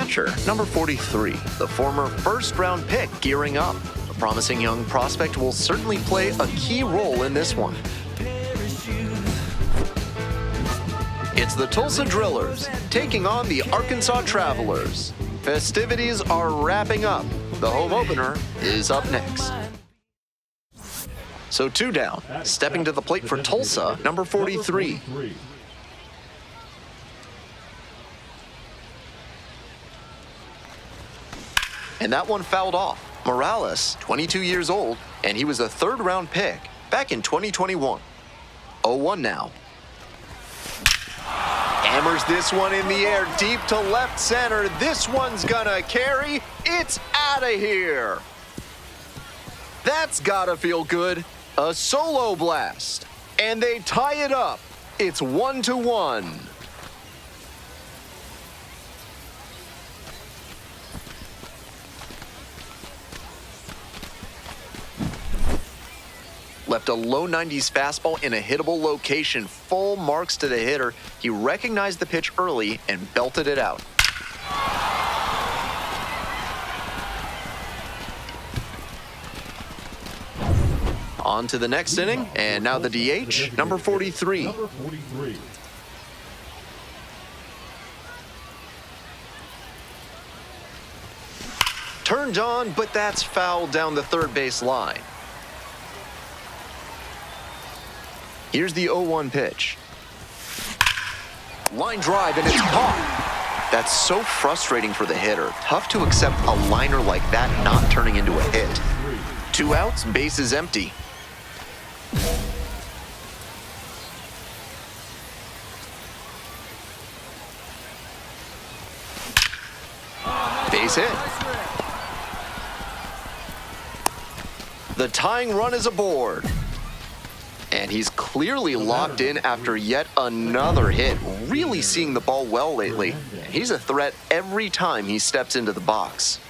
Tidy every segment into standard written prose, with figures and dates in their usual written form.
catcher, number 43, the former first-round pick gearing up. A promising young prospect will certainly play a key role in this one. It's the Tulsa Drillers taking on the Arkansas Travelers. Festivities are wrapping up. The home opener is up next. So 2 down, stepping to the plate for Tulsa, number 43. And that one fouled off. Morales, 22 years old, and he was a third-round pick back in 2021. 0-1 now. Hammers this one in the air, deep to left center. This one's gonna carry. It's out of here. That's gotta feel good. A solo blast. And they tie it up. It's 1-1. Left a low 90s fastball in a hittable location. Full marks to the hitter. He recognized the pitch early and belted it out. On to the next inning, and now the DH, number 43. Turned on, but that's fouled down the third base line. Here's the 0-1 pitch. Line drive, and it's caught. That's so frustrating for the hitter. Tough to accept a liner like that not turning into a hit. 2 outs, bases empty. Base hit. The tying run is aboard. And he's clearly locked in after yet another hit. Really seeing the ball well lately. He's a threat every time he steps into the box.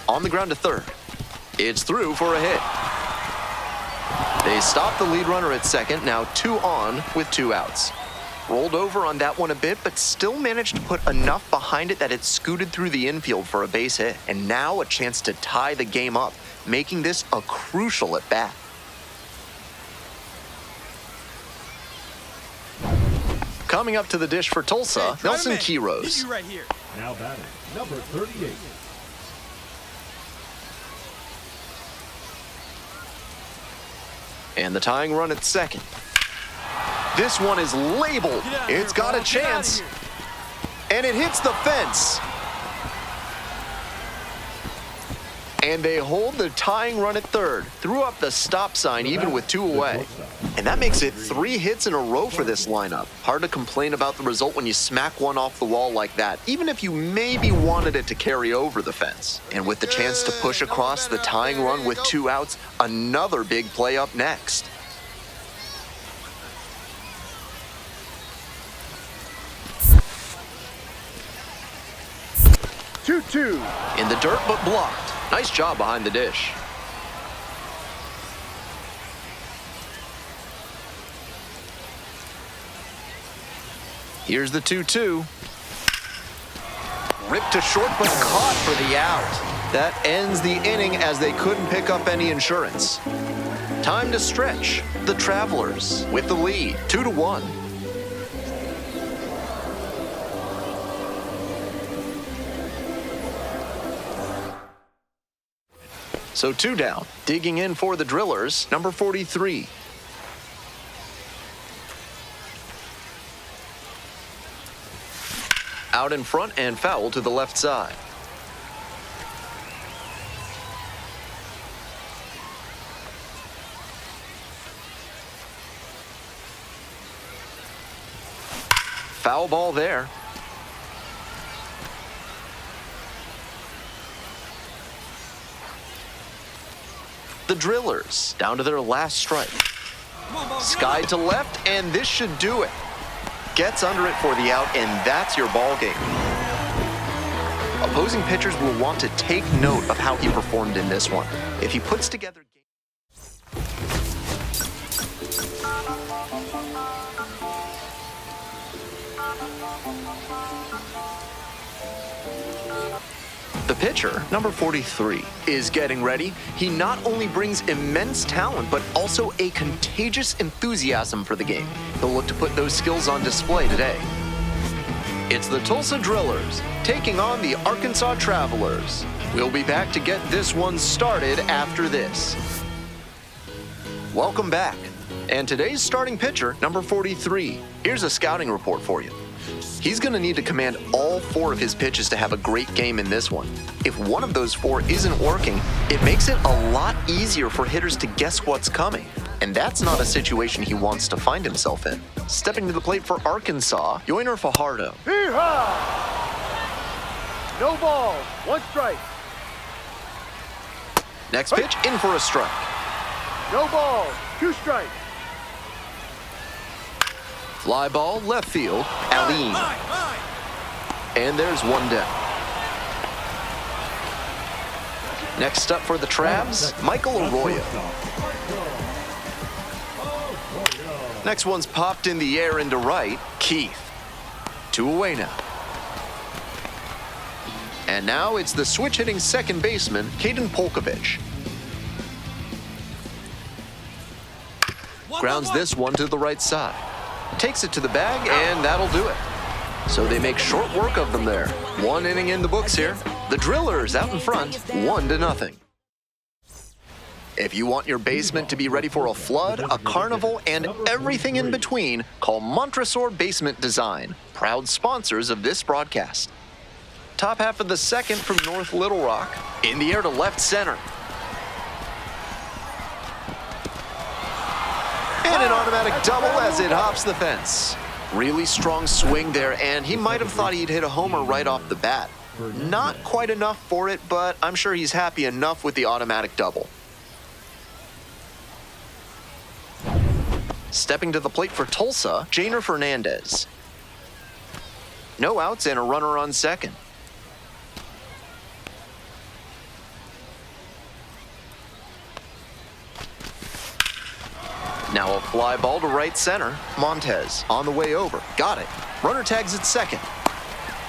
On the ground to third. It's through for a hit. They stop the lead runner at second, now 2 on with 2 outs. Rolled over on that one a bit, but still managed to put enough behind it that it scooted through the infield for a base hit. And now a chance to tie the game up, making this a crucial at bat. Coming up to the dish for Tulsa, Nelson Quiros. Right here. Now batting, number 38. And the tying run at second. This one is labeled. It's got a chance. And it hits the fence. And they hold the tying run at third. Threw up the stop sign even with 2 away. And that makes it 3 hits in a row for this lineup. Hard to complain about the result when you smack one off the wall like that, even if you maybe wanted it to carry over the fence. And with the chance to push across the tying run with 2 outs, another big play up next. 2-2. In the dirt, but blocked. Nice job behind the dish. Here's the 2-2. Ripped to short, but caught for the out. That ends the inning as they couldn't pick up any insurance. Time to stretch. The Travelers with the lead, 2-1. So 2 down. Digging in for the Drillers, number 43. Out in front and foul to the left side. Foul ball there. The Drillers down to their last strike. Sky to left, and this should do it. Gets under it for the out, and that's your ball game. Opposing pitchers will want to take note of how he performed in this one. If he puts together... Pitcher, number 43, is getting ready. He not only brings immense talent, but also a contagious enthusiasm for the game. He'll look to put those skills on display today. It's the Tulsa Drillers taking on the Arkansas Travelers. We'll be back to get this one started after this. Welcome back. And today's starting pitcher, number 43. Here's a scouting report for you. He's going to need to command all 4 of his pitches to have a great game in this one. If one of those 4 isn't working, it makes it a lot easier for hitters to guess what's coming. And that's not a situation he wants to find himself in. Stepping to the plate for Arkansas, Yoiner Fajardo. Hee-haw! No ball, 1 strike. Next pitch, in for a strike. No ball, 2 strikes. Fly ball, left field, Aline. And there's 1 down. Next up for the Travs, Michael Arroyo. Next one's popped in the air into right, Keith. 2 away now. And now it's the switch-hitting second baseman, Caden Polkovich. Grounds this one to the right side. Takes it to the bag, and that'll do it. So they make short work of them there. 1 inning in the books here. The Drillers out in front, 1-0. If you want your basement to be ready for a flood, a carnival, and everything in between, call Montresor Basement Design, proud sponsors of this broadcast. Top half of the second from North Little Rock. In the air to left center. And an automatic double as it hops the fence. Really strong swing there, and he might have thought he'd hit a homer right off the bat. Not quite enough for it, but I'm sure he's happy enough with the automatic double. Stepping to the plate for Tulsa, Jainer Fernandez. No outs and a runner on second. Now a fly ball to right center. Montez on the way over. Got it. Runner tags at second.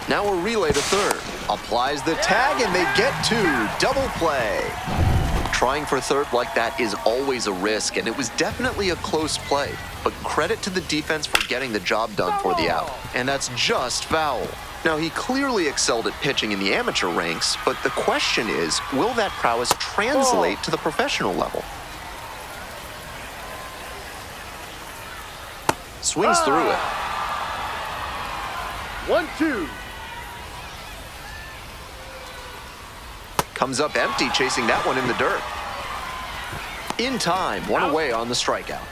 Now a relay to third. Applies the tag and they get 2. Double play. Trying for third like that is always a risk, and it was definitely a close play. But credit to the defense for getting the job done for the out. And that's just foul. Now, he clearly excelled at pitching in the amateur ranks, but the question is, will that prowess translate to the professional level? Swings through it. 1-2. Comes up empty, chasing that one in the dirt. In time, 1 away on the strikeout.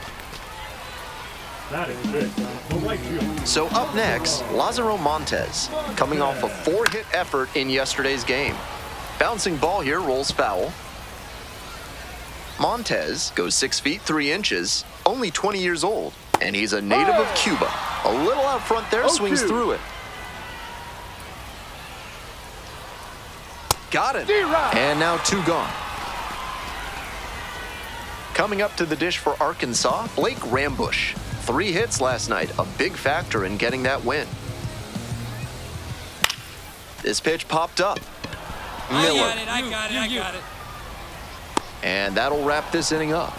That is it. The right field. So up next, Lázaro Montes, coming off a 4-hit effort in yesterday's game. Bouncing ball here rolls foul. Montes goes 6 feet 3 inches, only 20 years old, and he's a native of Cuba. A little out front there, swings through it. Got it. And now 2 gone. Coming up to the dish for Arkansas, Blake Rambush. 3 hits last night, a big factor in getting that win. This pitch popped up. Miller. I got it. And that'll wrap this inning up.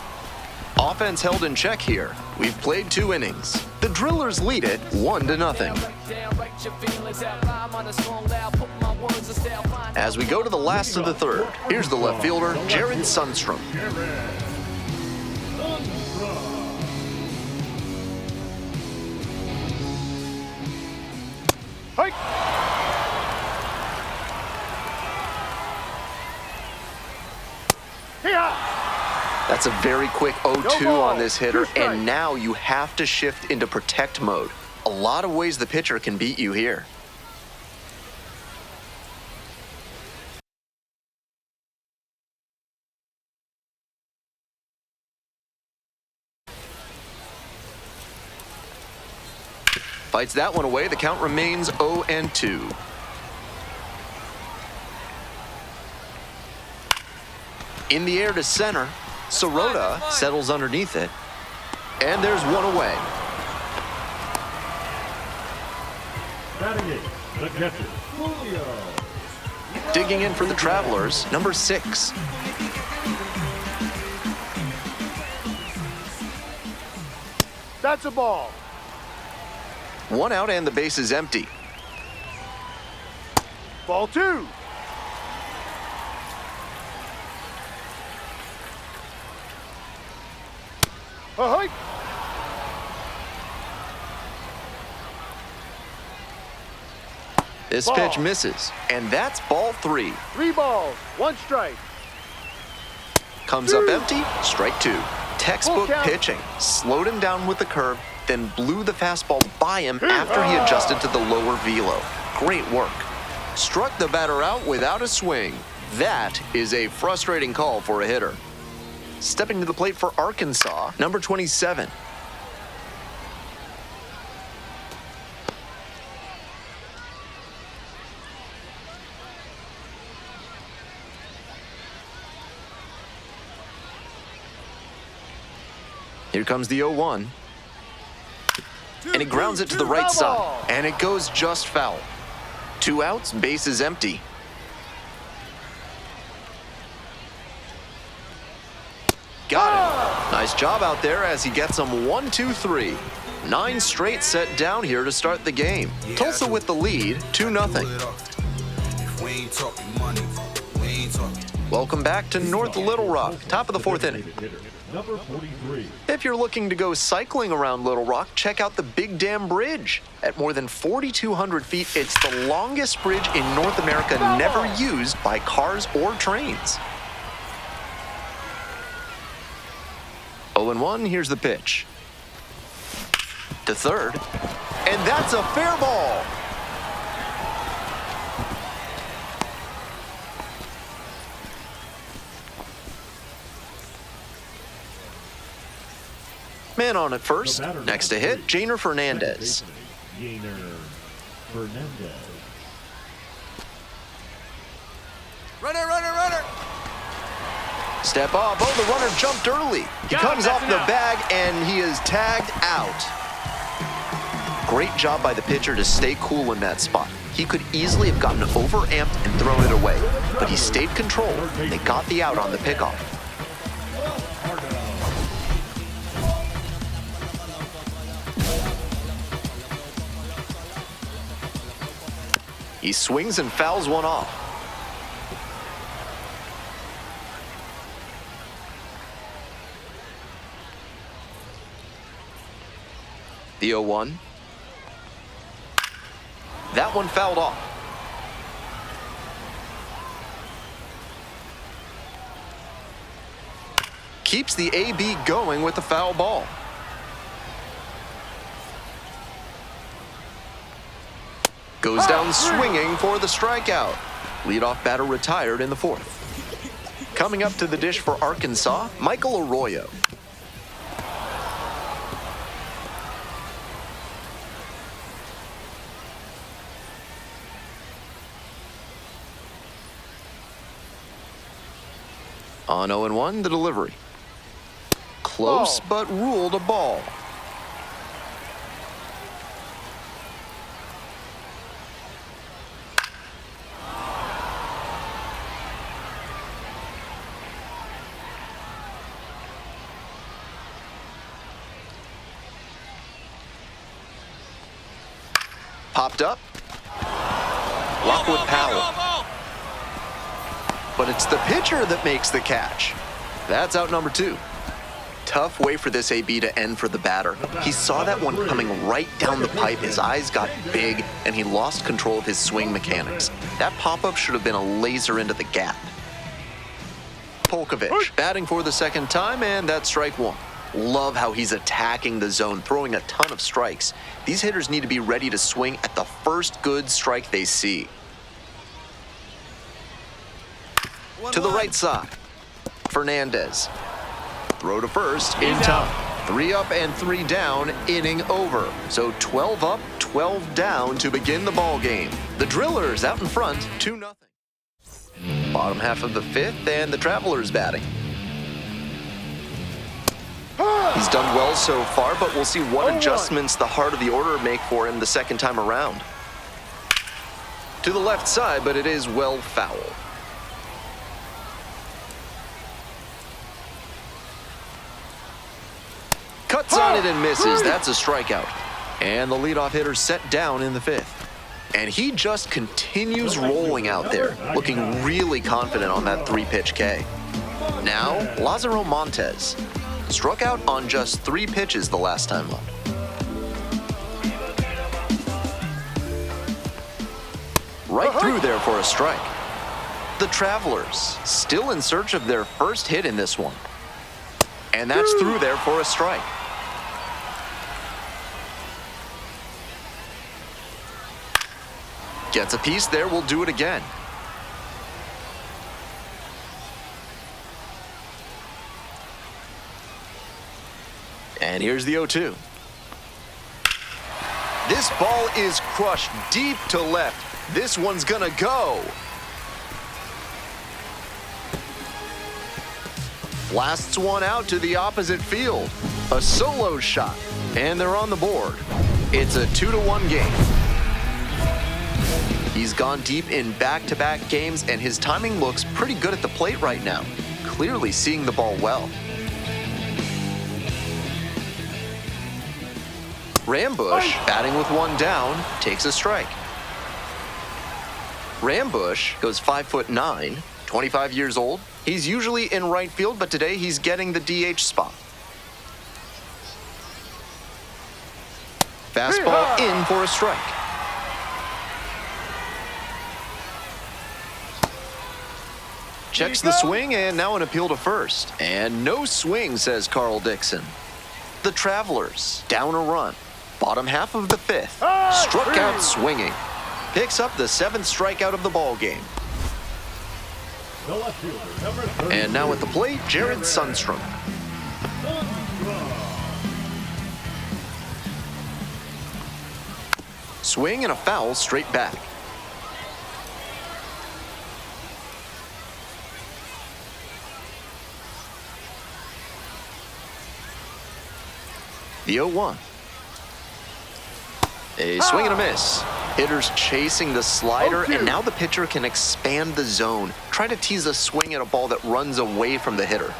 Offense held in check here. We've played 2 innings. The Drillers lead it 1-0. As we go to the last of the third, here's the left fielder, Jared Sundstrom. That's a very quick 0-2 on this hitter, and now you have to shift into protect mode. A lot of ways the pitcher can beat you here. Fights that one away. The count remains 0-2. In the air to center. Sirota settles underneath it. And there's 1 away. Batting 8, the catcher, Julio. Digging in for the Travelers, number 6. That's a ball. 1 out and the base is empty. Ball 2. Ahoy! This Ball. pitch misses, and that's ball 3. 3 balls, 1 strike. Comes up empty, strike 2. Textbook Full count. pitching. Slowed him down with the curve, then blew the fastball by him after he adjusted to the lower velo. Great work. Struck the batter out without a swing. That is a frustrating call for a hitter. Stepping to the plate for Arkansas, number 27. Here comes the 0-1. And he grounds it to the right side. And it goes just foul. 2 outs, base is empty. Got it. Nice job out there as he gets them 1, 2, 3. 9 straight set down here to start the game. Tulsa with the lead, 2-0. Welcome back to North Little Rock, top of the 4th inning. Number 43. If you're looking to go cycling around Little Rock, check out the Big Dam Bridge. At more than 4,200 feet, it's the longest bridge in North America never used by cars or trains. 0-1, here's the pitch. To third, and that's a fair ball. Man on at first. Next to hit, Jainer Fernandez. Jainer Fernandez. Runner, runner, runner. Step up. Oh, the runner jumped early. He comes off the bag, and he is tagged out. Great job by the pitcher to stay cool in that spot. He could easily have gotten overamped and thrown it away, but he stayed controlled. They got the out on the pickoff. He swings and fouls one off. The 0-1. That one fouled off. Keeps the AB going with the foul ball. Goes down swinging for the strikeout. Leadoff batter retired in the 4th. Coming up to the dish for Arkansas, Michael Arroyo. On 0-1, the delivery. Close, but ruled a ball. Popped up. Lockwood Powell. But it's the pitcher that makes the catch. That's out number 2. Tough way for this AB to end for the batter. He saw that one coming right down the pipe. His eyes got big, and he lost control of his swing mechanics. That pop-up should have been a laser into the gap. Polkovich batting for the 2nd time, and that's strike 1. Love how he's attacking the zone, throwing a ton of strikes. These hitters need to be ready to swing at the first good strike they see. To the right side, Fernandez. Throw to first in time. 3 up and 3 down, inning over. So 12 up, 12 down to begin the ball game. The Drillers out in front, 2-0. Bottom half of the 5th, and the Travelers batting. He's done well so far, but we'll see what adjustments the heart of the order make for him the 2nd time around. To the left side, but it is well foul. Cuts on it and misses. That's a strikeout. And the leadoff hitter set down in the 5th. And he just continues rolling out there, looking really confident on that 3-pitch K. Now, Lázaro Montes struck out on just 3 pitches the last time up. Right through there for a strike. The Travelers still in search of their first hit in this one. And that's through there for a strike. Gets a piece there, we'll do it again. And here's the 0-2. This ball is crushed deep to left. This one's gonna go. Blasts one out to the opposite field. A solo shot, and they're on the board. It's a 2-1 game. He's gone deep in back-to-back games, and his timing looks pretty good at the plate right now. Clearly seeing the ball well. Rambush, batting with one down, takes a strike. Rambush goes 5'9", 25 years old. He's usually in right field, but today he's getting the DH spot. Fastball in for a strike. Checks the swing, and now an appeal to first. And no swing, says Carl Dixon. The Travelers down a run. Bottom half of the 5th. Struck out swinging. Picks up the 7th strikeout of the ball game. And now at the plate, Jared Sundstrom. Swing and a foul straight back. The 0-1. A swing and a miss. Hitters chasing the slider, and now the pitcher can expand the zone. Try to tease a swing at a ball that runs away from the hitter.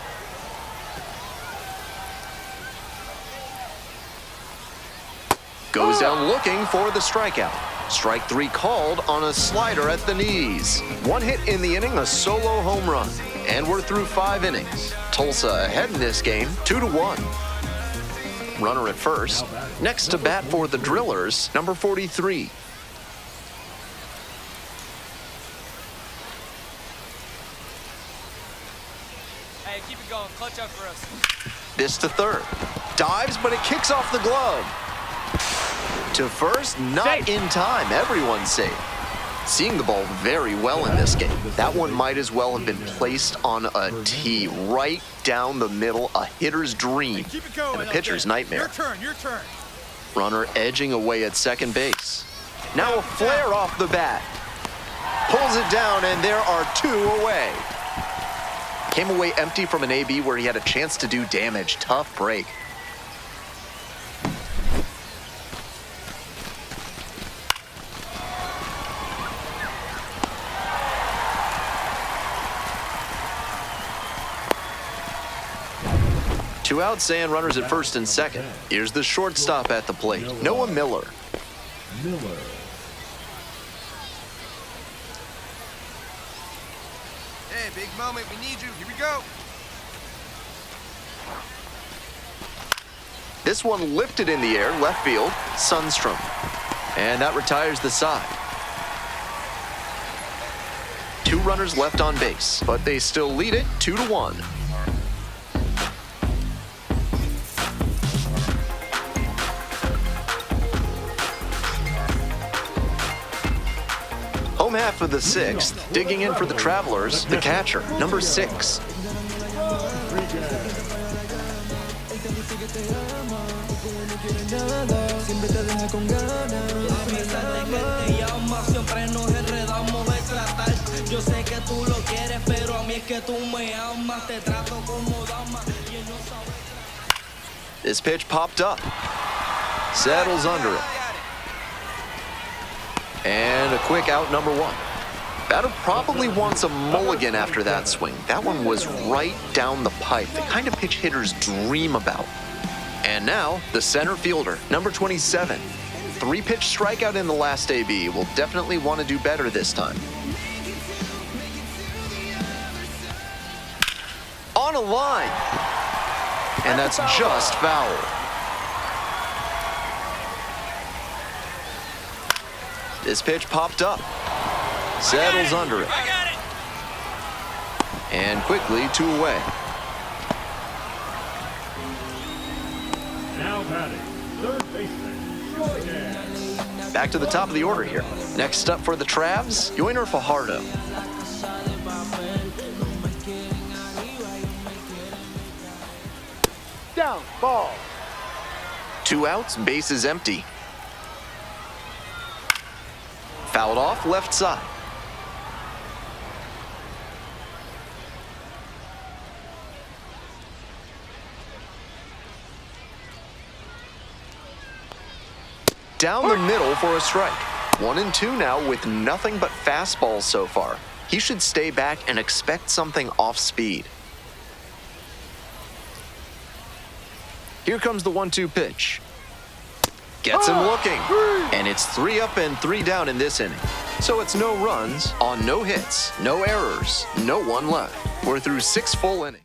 Goes down looking for the strikeout. Strike 3 called on a slider at the knees. 1 hit in the inning, a solo home run. And we're through 5 innings. Tulsa ahead in this game, 2-1. Runner at first. Next to bat for the Drillers, number 43. Hey, keep it going. Clutch up for us. This to third. Dives, but it kicks off the glove. To first, not in time. Everyone's safe. Seeing the ball very well in this game. That one might as well have been placed on a tee right down the middle, a hitter's dream and a pitcher's nightmare. Your turn. Runner edging away at second base. Now a flare off the bat. Pulls it down, and there are 2 away. Came away empty from an AB where he had a chance to do damage. Tough break. Two outs and runners at first and second. Here's the shortstop at the plate, Noah Miller. Hey, big moment. We need you. Here we go. This one lifted in the air, left field, Sundstrom. And that retires the side. 2 runners left on base, but they still lead it 2-1. Home half of the 6th, digging in for the Travelers, the catcher, number 6. This pitch popped up. Settles under it. And a quick out, number 1. Batter probably wants a mulligan after that swing. That one was right down the pipe, the kind of pitch hitters dream about. And now, the center fielder, number 27. 3-pitch strikeout in the last AB. Will definitely want to do better this time. On a line. And that's just foul. This pitch popped up. Settles under it. I got it. And quickly 2 away. Now batting, third baseman, Jordan. Back to the top of the order here. Next up for the Travs, Yoiner Fajardo. Down, ball. 2 outs, bases empty. Fouled off left side. Down the middle for a strike. 1-2 now with nothing but fastballs so far. He should stay back and expect something off speed. Here comes the 1-2 pitch. Gets him looking. And it's 3 up and 3 down in this inning. So it's no runs on no hits, no errors, no one left. We're through 6 full innings.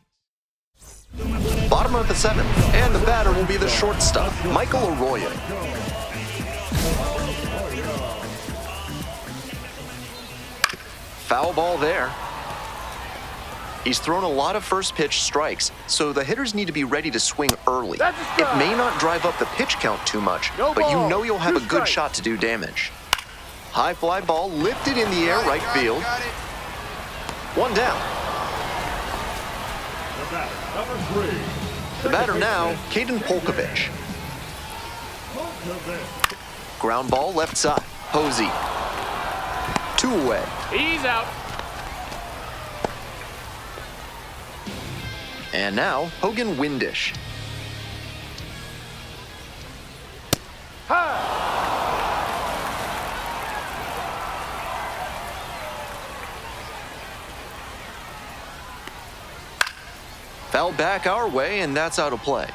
Bottom of the 7th, and the batter will be the shortstop, Michael Arroyo. Foul ball there. He's thrown a lot of first pitch strikes, so the hitters need to be ready to swing early. That's a strike. It may not drive up the pitch count too much, No but you ball. know you'll have 2 a good strikes. shot to do damage. High fly ball lifted in the air right field. 1 down. The batter, number 3. The batter now, Caden Polkovich. Polkovich. Ground ball left side. Posey. 2 away. He's out. And now, Hogan Windish. High. Foul back our way, and that's out of play.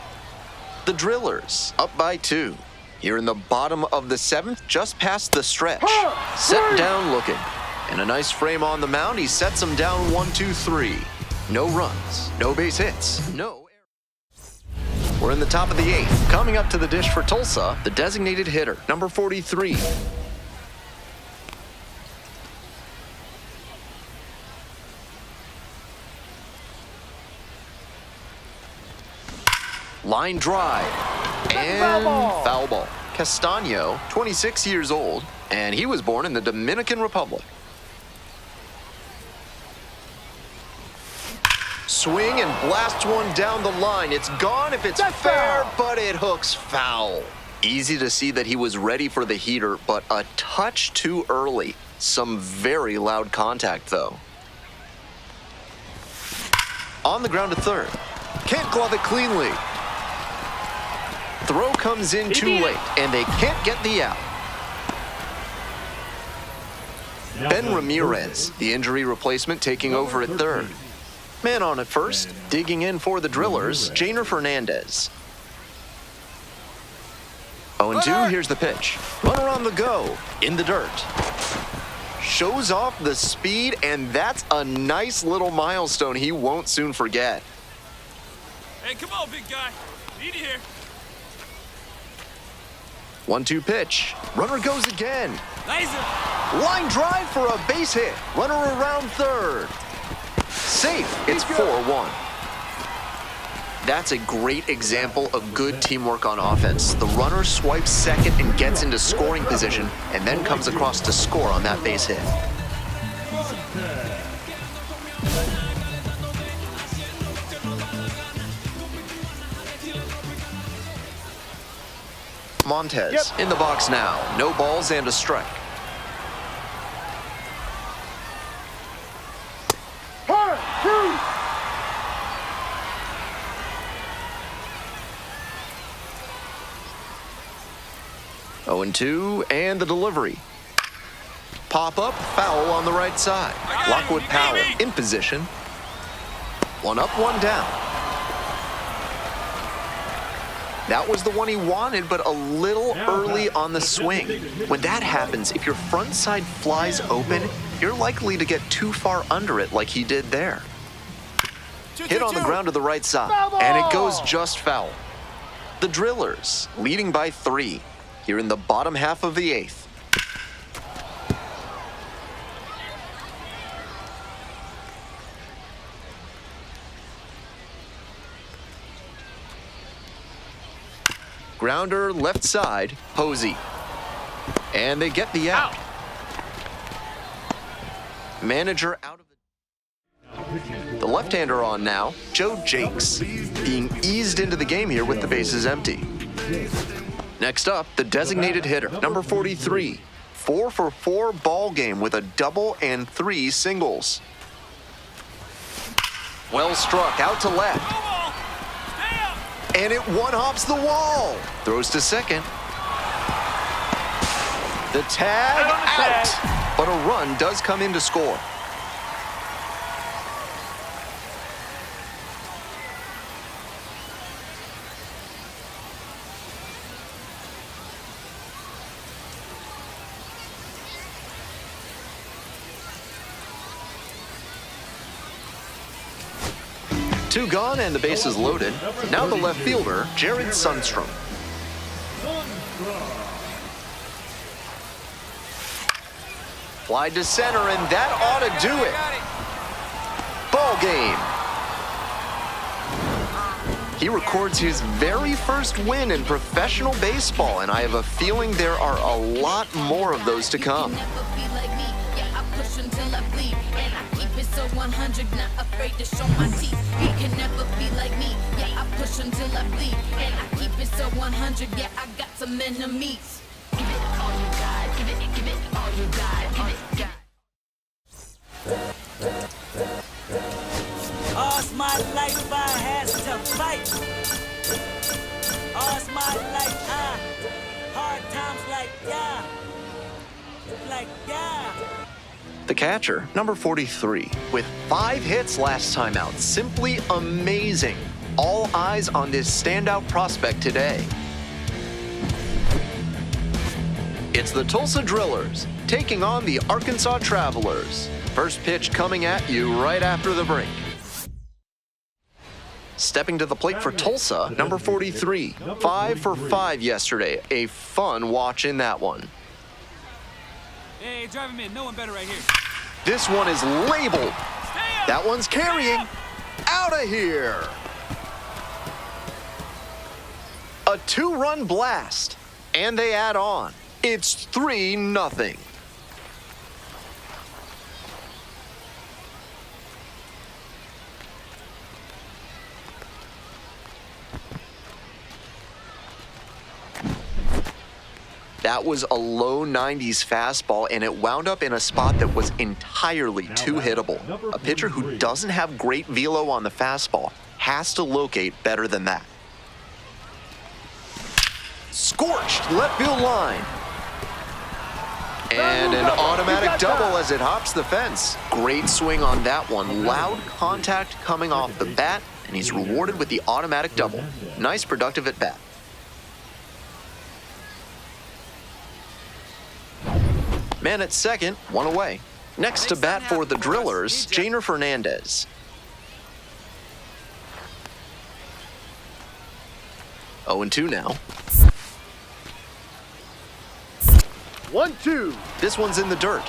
The Drillers, up by 2. Here in the bottom of the 7th, just past the stretch. Set down looking. And a nice frame on the mound. He sets him down 1-2-3. No runs, no base hits, no errors. We're in the top of the 8th. Coming up to the dish for Tulsa, the designated hitter, number 43. Line drive. And foul ball. Castaño, 26 years old, and he was born in the Dominican Republic. Swing and blasts one down the line. It's gone if it's fair, but it hooks foul. Easy to see that he was ready for the heater, but a touch too early. Some very loud contact, though. On the ground to third. Can't glove it cleanly. Throw comes in too late, and they can't get the out. Ben Ramirez, the injury replacement, taking over at third. Man on at first, digging in for the Drillers, Jainer Fernandez. 0-2, here's the pitch. Runner on the go, in the dirt. Shows off the speed, and that's a nice little milestone he won't soon forget. Hey, come on, big guy. Need you here. 1-2 pitch. Runner goes again. Laser. Line drive for a base hit. Runner around third. Safe. It's 4-1. That's a great example of good teamwork on offense. The runner swipes second and gets into scoring position, and then comes across to score on that base hit. Montez in the box now. No balls and a strike. High. 0-2, and the delivery. pop-up, foul on the right side. Lockwood Power in position. One up, one down. That was the one he wanted, but a little early on the swing. When that happens, if your front side flies open, you're likely to get too far under it like he did there. Hit on the ground to the right side, and it goes just foul. The Drillers leading by 3 here in the bottom half of the 8th. Grounder left side, Posey. And they get the out. Manager out of the left-hander on now, Joe Jakes, being eased into the game here with the bases empty. Next up, the designated hitter, number 43. 4-for-4 ball game with a double and 3 singles. Well struck, out to left. And it one-hops the wall. Throws to second. The tag out. But a run does come in to score. Two gone and the bases loaded. Now the left fielder, Jared Sundstrom. Fly to center, and that ought to do it. Ball game. He records his very first win in professional baseball, and I have a feeling there are a lot more of those to come. Until I bleed, and I keep it so 100, not afraid to show my teeth. He can never be like me. Yeah, I push until I bleed, and I keep it so 100. Yeah, I got some enemies. Give it all you got. Give it all you got. Give it, All's my life I has to fight. All's my life, hard times like yeah. The catcher, number 43, with 5 hits last time out. Simply amazing. All eyes on this standout prospect today. It's the Tulsa Drillers taking on the Arkansas Travelers. First pitch coming at you right after the break. Stepping to the plate for Tulsa, number 43. 5 for 5 yesterday. A fun watch in that one. Hey, drive him in. No one better right here. This one is labeled. That one's carrying. Out of here. A 2-run blast. And they add on. It's 3-0. That was a low 90s fastball, and it wound up in a spot that was entirely too hittable. A pitcher who doesn't have great velo on the fastball has to locate better than that. Scorched left field line. And an automatic double as it hops the fence. Great swing on that one. Loud contact coming off the bat, and he's rewarded with the automatic double. Nice productive at bat. Man at second, 1 away. Next to bat for the Drillers, Janer Fernandez. 0-2 now. 1-2. This one's in the dirt.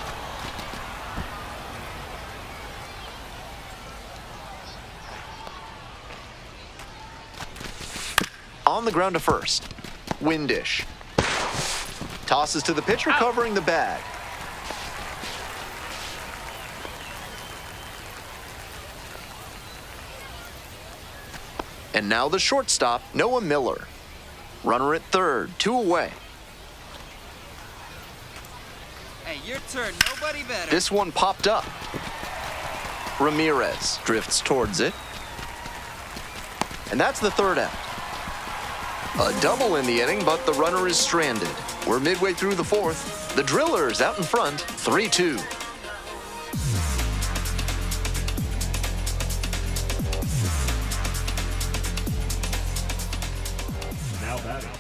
On the ground to first. Windish. Tosses to the pitcher, covering the bag. And now the shortstop, Noah Miller. Runner at third, 2 away. Hey, your turn. Nobody better. This one popped up. Ramirez drifts towards it. And that's the third out. A double in the inning, but the runner is stranded. We're midway through the fourth. The Drillers out in front, 3-2.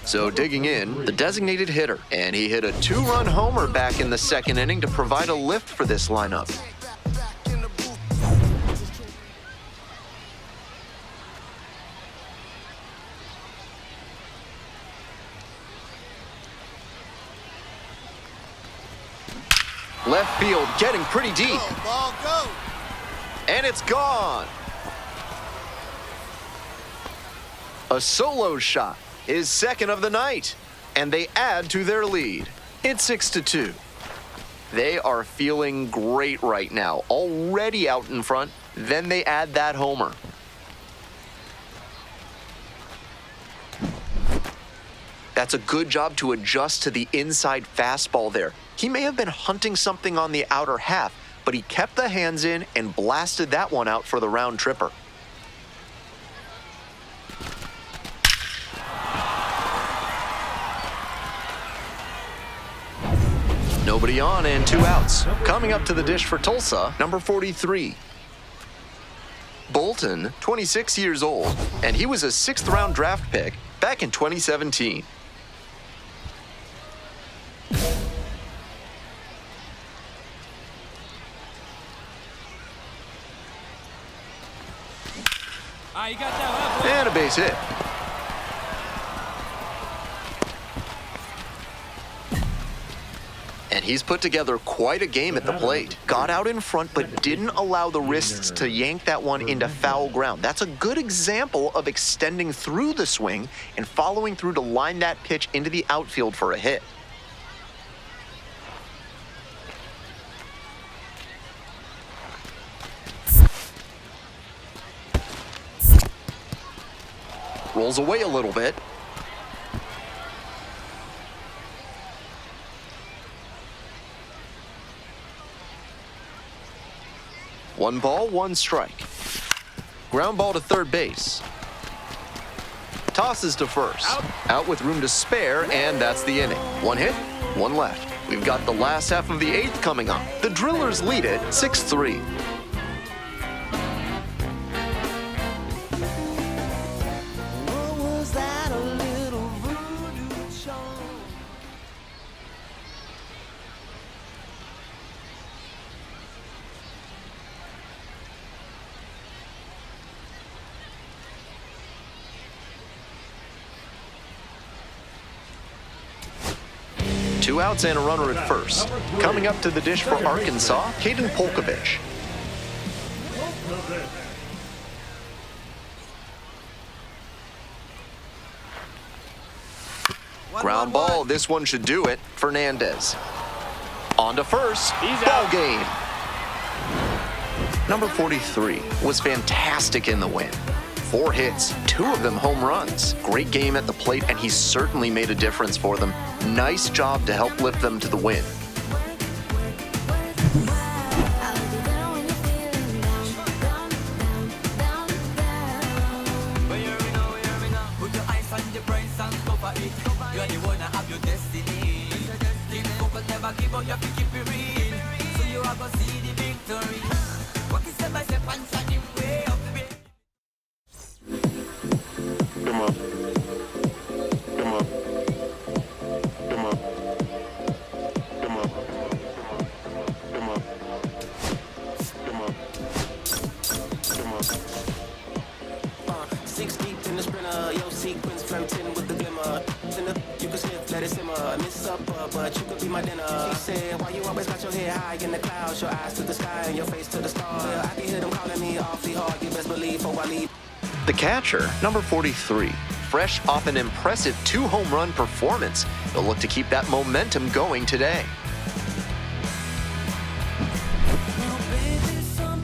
So digging in, the designated hitter, and he hit a 2-run homer back in the second inning to provide a lift for this lineup. Left field getting pretty deep. Ball, go. And it's gone. A solo shot, his second of the night, and they add to their lead. It's 6-2. They are feeling great right now, already out in front. Then they add that homer. That's a good job to adjust to the inside fastball there. He may have been hunting something on the outer half, but he kept the hands in and blasted that one out for the round tripper. Nobody on and 2 outs. Coming up to the dish for Tulsa, number 43. Bolton, 26 years old, and he was a 6th-round draft pick back in 2017. You got that. And a base hit. And he's put together quite a game at the plate. Got out in front, but didn't allow the wrists to yank that one into foul ground. That's a good example of extending through the swing and following through to line that pitch into the outfield for a hit. Rolls away a little bit. One ball, one strike. Ground ball to third base. Tosses to first. Out with room to spare, and that's the inning. One hit, one left. We've got the last half of the 8th coming up. The Drillers lead it 6-3. Two outs and a runner at first. Coming up to the dish for Arkansas, Caden Polkovich. Ground ball, this one should do it. Fernandez. On to first, ball game. Number 43 was fantastic in the win. 4 hits, 2 of them home runs. Great game at the plate, and he certainly made a difference for them. Nice job to help lift them to the win. But you could be my dinner. She said, why you always got your head high in the clouds, your eyes to the sky and your face to the stars. I can hear them calling me awfully hard. You best believe before I leave. The catcher, number 43, fresh off an impressive 2 home run performance. They'll look to keep that momentum going today.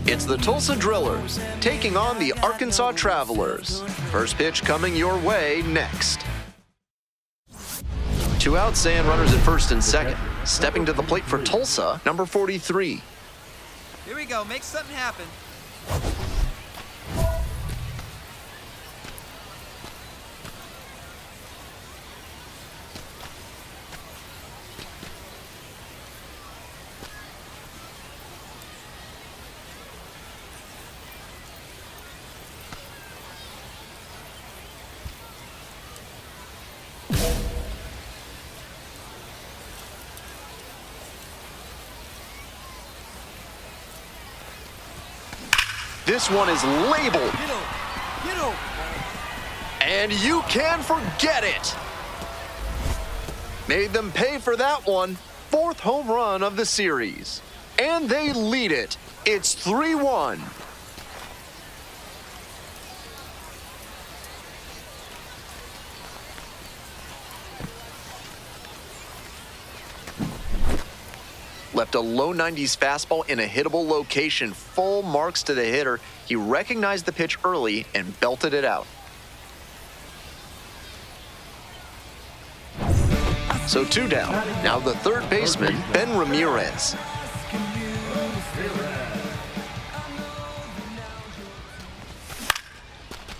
It's the Tulsa Drillers taking on the Arkansas Travelers. First pitch coming your way next. 2 outs and runners at first and second. Stepping to the plate for Tulsa, number 43. Here we go. Make something happen. This one is labeled. Get him. Get him. And you can forget it. Made them pay for that one. 4th home run of the series. And they lead it. It's 3-1. Left a low 90s fastball in a hittable location. Full marks to the hitter. He recognized the pitch early and belted it out. So 2 down. Now the third baseman, Ben Ramirez.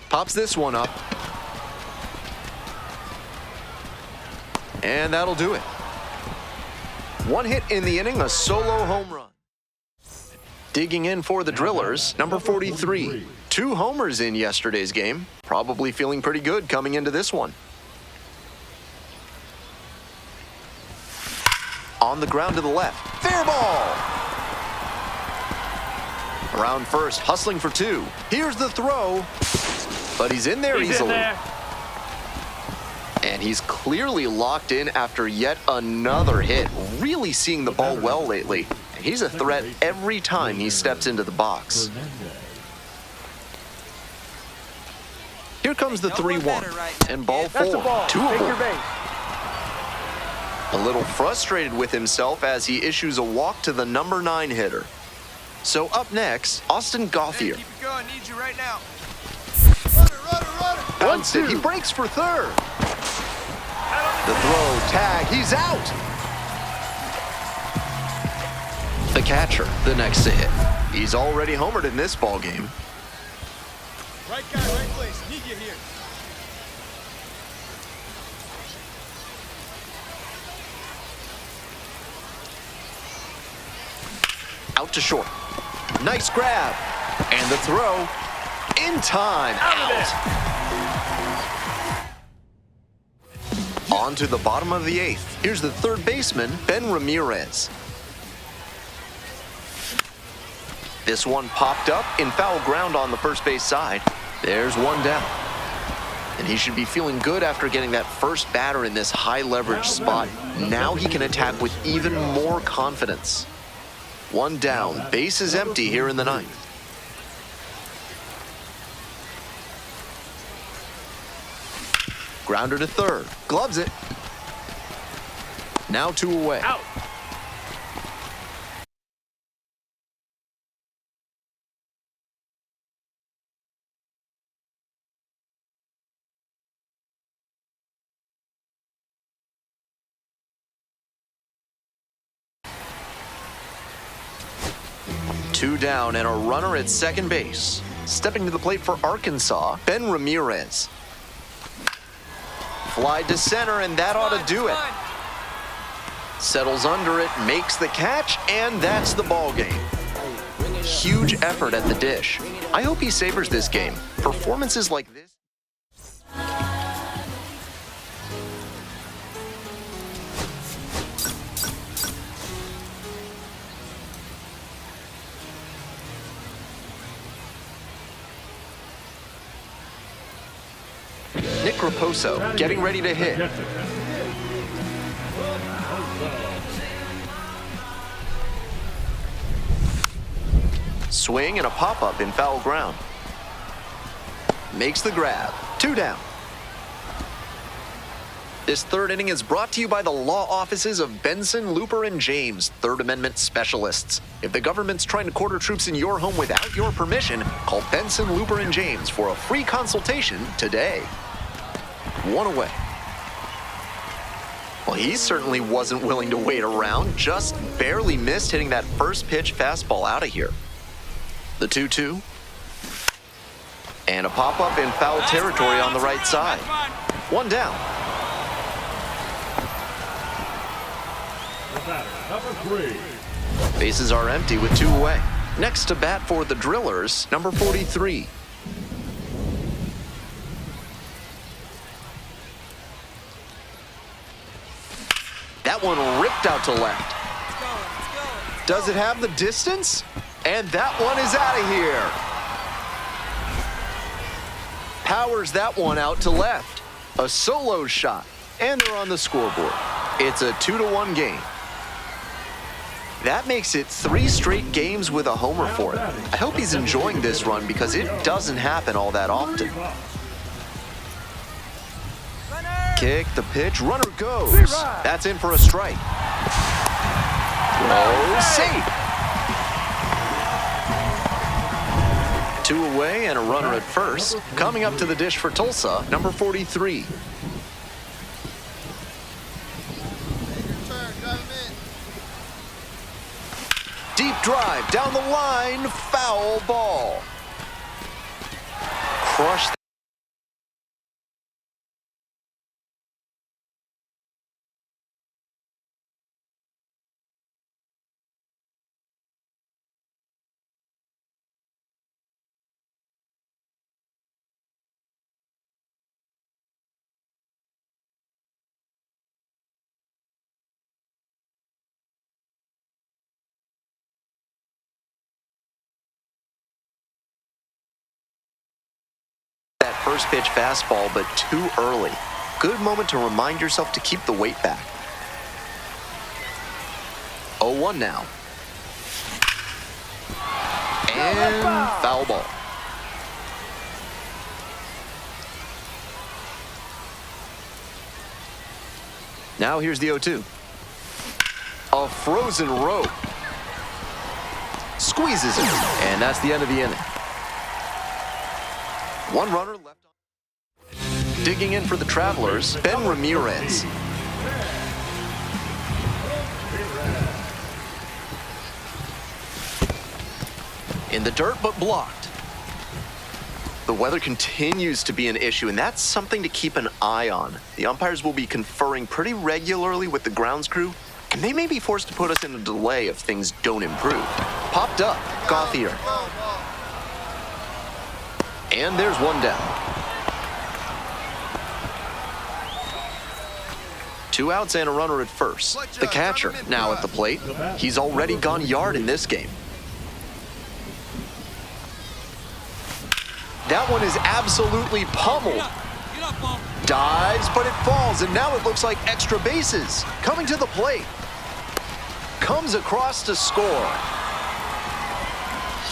Pops this one up. And that'll do it. 1 hit in the inning, a solo home run. Digging in for the Drillers, number 43. 2 homers in yesterday's game. Probably feeling pretty good coming into this one. On the ground to the left. Fair ball! Around first, hustling for 2. Here's the throw. But he's in there easily. And he's clearly locked in after yet another hit. Really seeing the ball well lately. And he's a threat every time he steps into the box. Here comes the 3-1. And ball 4. That's the ball. 2 Take your aboard. base. A little frustrated with himself as he issues a walk to the number 9 hitter. So up next, Austin Gauthier. Keep it going. Need you right now. Bounced it. He breaks for third. The throw, tag, he's out. The catcher, the next to hit. He's already homered in this ball game. Right guy, right place. Need you here. Out to short. Nice grab. And the throw in time. Out. On to the bottom of the 8th. Here's the third baseman, Ben Ramirez. This one popped up in foul ground on the first base side. There's 1 down. And he should be feeling good after getting that first batter in this high leverage spot. Now he can attack with even more confidence. 1 down, base is empty here in the 9th. Grounder to third, gloves it. Now 2 away. Out. Two down and a runner at second base. Stepping to the plate for Arkansas, Ben Ramirez. Fly to center, and that ought to do it. Settles under it, makes the catch, and that's the ball game. Huge effort at the dish. I hope he savors this game. Performances like this. Nick Raposo getting ready to hit. Swing and a pop-up in foul ground. Makes the grab. 2 down. This third inning is brought to you by the law offices of Benson, Looper, and James, Third Amendment specialists. If the government's trying to quarter troops in your home without your permission, call Benson, Looper, and James for a free consultation today. 1 away. Well, he certainly wasn't willing to wait around, just barely missed hitting that first pitch fastball out of here. The 2-2. And a pop-up in foul territory on the right side. 1 down. The batter, number 3. Bases are empty with 2 away. Next to bat for the Drillers, number 43. That one ripped out to left. Let's go. Does it have the distance? And that one is out of here. powers that one out to left. A solo shot, and they're on the scoreboard. It's a 2-1 game. That makes it 3 straight games with a homer for him. I hope he's enjoying this run because it doesn't happen all that often. Kick the pitch, runner goes. That's in for a strike. Oh, safe. 2 away and a runner at first. Coming up to the dish for Tulsa, number 43. Deep drive down the line, foul ball. Crushed. That first pitch fastball, but too early. Good moment to remind yourself to keep the weight back. 0-1 now. And foul ball. Now here's the 0-2. A frozen rope. Squeezes it, and that's the end of the inning. 1 runner left on. Digging in for the Travelers, Ben Ramirez. In the dirt, but blocked. The weather continues to be an issue, and that's something to keep an eye on. The umpires will be conferring pretty regularly with the grounds crew, and they may be forced to put us in a delay if things don't improve. Popped up, Gauthier. And there's 1 down. 2 outs and a runner at first. The catcher now at the plate. He's already gone yard in this game. That one is absolutely pummeled. Dives, but it falls, and now it looks like extra bases. Coming to the plate. Comes across to score.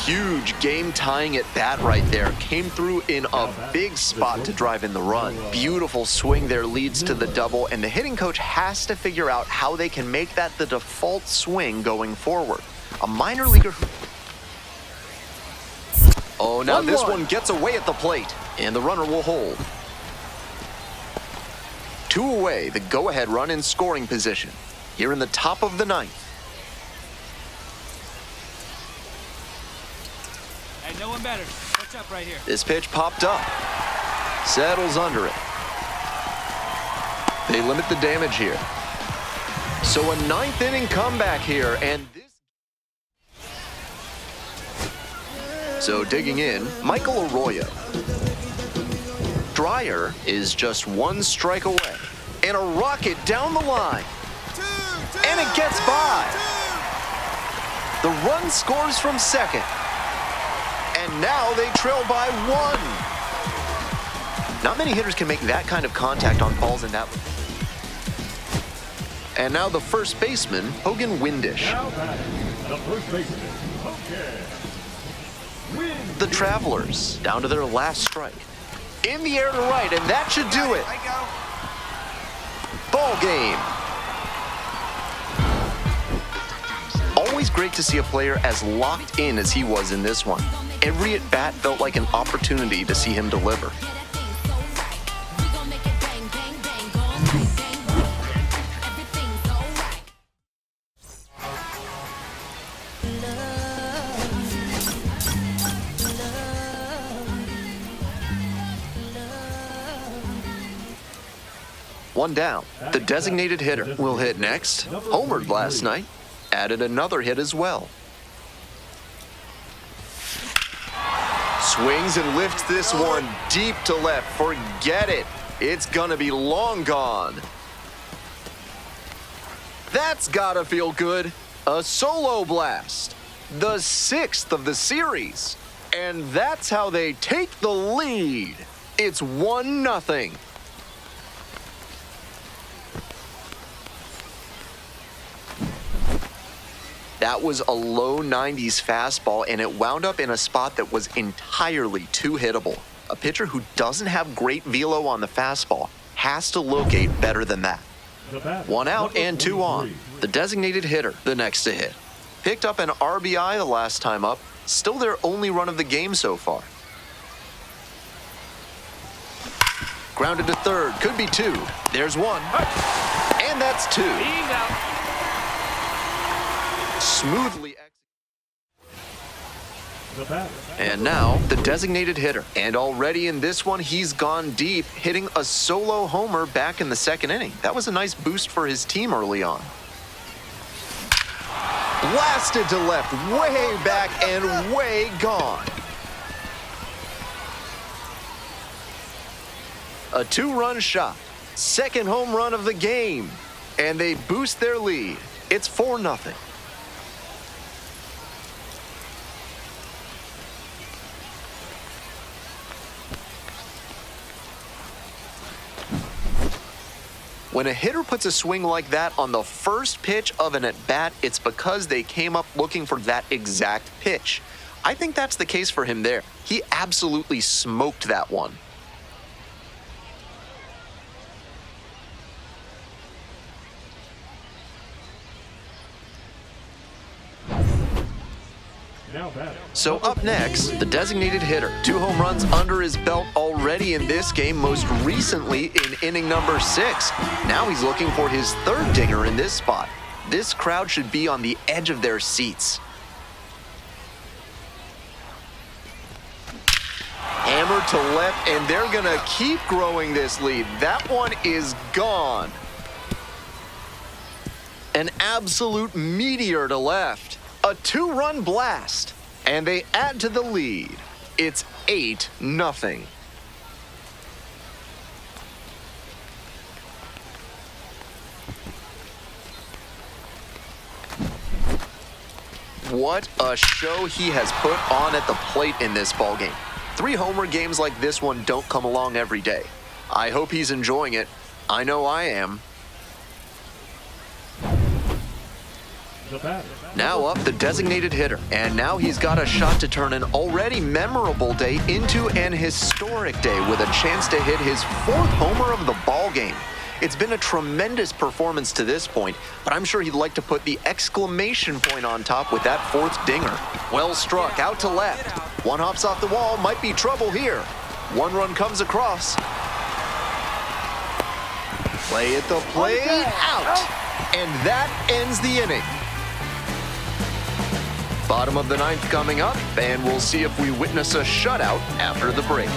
Huge game-tying at bat right there. Came through in a big spot to drive in the run. Beautiful swing there leads to the double, and the hitting coach has to figure out how they can make that the default swing going forward. A minor leaguer. Oh, now this one gets away at the plate, and the runner will hold. 2 away, the go-ahead run in scoring position. Here in the top of the 9th. Hey, no one better. What's up right here? This pitch popped up. Settles under it. They limit the damage here. So a 9th inning comeback here, and this... So digging in, Michael Arroyo. Dreyer is just 1 strike away. And a rocket down the line. And it gets by. The run scores from second. And now they trail by 1. Not many hitters can make that kind of contact on balls in that. And now the first baseman, Hogan Windish. Now batting, the first baseman, Hogan. The Travelers down to their last strike. In the air to right, and that should do it. Ball game. Always great to see a player as locked in as he was in this one. Every at-bat felt like an opportunity to see him deliver. One down. The designated hitter will hit next. Homered last night. Added another hit as well. Swings and lifts this one deep to left. Forget it. It's gonna be long gone. That's gotta feel good. A solo blast. The 6th of the series. And that's how they take the lead. It's 1-0. That was a low 90s fastball, and it wound up in a spot that was entirely too hittable. A pitcher who doesn't have great velo on the fastball has to locate better than that. 1 out and 2 on. The designated hitter, the next to hit. Picked up an RBI the last time up, still their only run of the game so far. Grounded to third, could be 2. There's 1. And that's 2. He's out. Smoothly The batter. And now, the designated hitter. And already in this one, he's gone deep, hitting a solo homer back in the second inning. That was a nice boost for his team early on. Blasted to left, way back and way gone. A 2-run shot. Second home run of the game. And they boost their lead. It's 4-0. When a hitter puts a swing like that on the first pitch of an at-bat, it's because they came up looking for that exact pitch. I think that's the case for him there. He absolutely smoked that one. Now batting. So up next, the designated hitter. 2 home runs under his belt already in this game, most recently in inning number 6. Now he's looking for his 3rd dinger in this spot. This crowd should be on the edge of their seats. Hammer to left, and they're gonna keep growing this lead. That one is gone. An absolute meteor to left. A 2-run blast, and they add to the lead. It's 8-0. What a show he has put on at the plate in this ballgame. 3 homer games like this one don't come along every day. I hope he's enjoying it. I know I am. The batter. Now up, the designated hitter. And now he's got a shot to turn an already memorable day into an historic day with a chance to hit his 4th homer of the ball game. It's been a tremendous performance to this point, but I'm sure he'd like to put the exclamation point on top with that 4th dinger. Well struck, out to left. One hops off the wall, might be trouble here. 1 run comes across. Play at the plate, out. And that ends the inning. Bottom of the 9th coming up, and we'll see if we witness a shutout after the break.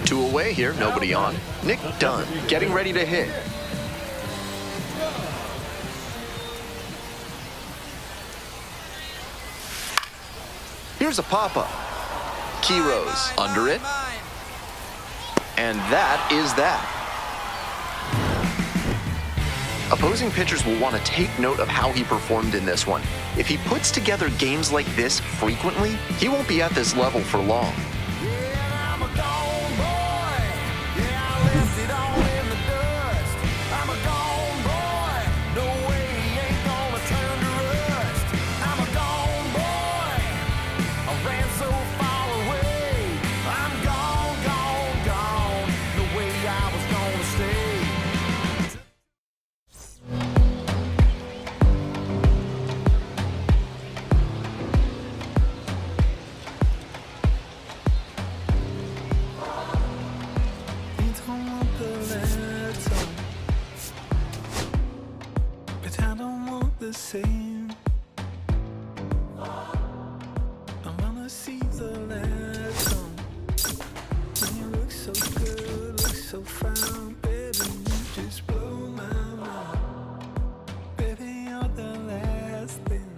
Two away here, nobody on. Nick Dunn getting ready to hit. Here's a pop-up. Kiros under it. And that is that. Opposing pitchers will want to take note of how he performed in this one. If he puts together games like this frequently, he won't be at this level for long. Same. I wanna see so fine, baby, you just blow my mind. Baby, you're the last thing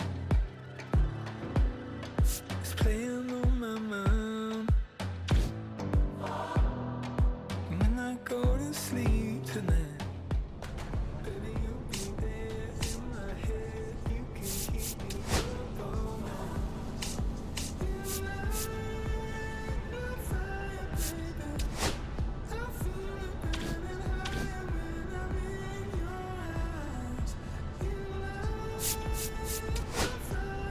that's playing on my mind. When I go to sleep tonight, baby, you'll be there in my head. You can keep me up all night. You light my fire, baby. I feel it burning higher when I'm in your eyes. You light my fire, baby.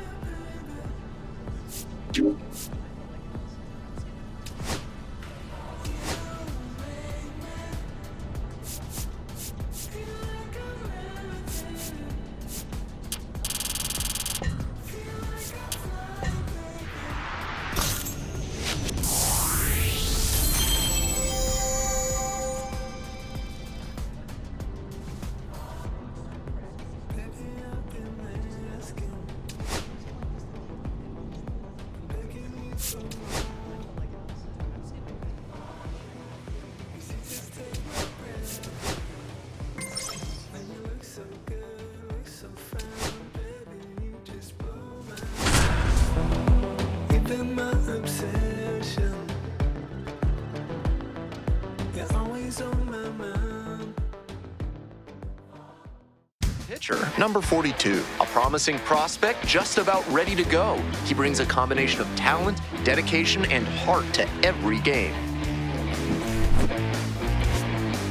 Pitcher, number 42, a promising prospect just about ready to go. He brings a combination of talent, dedication, and heart to every game.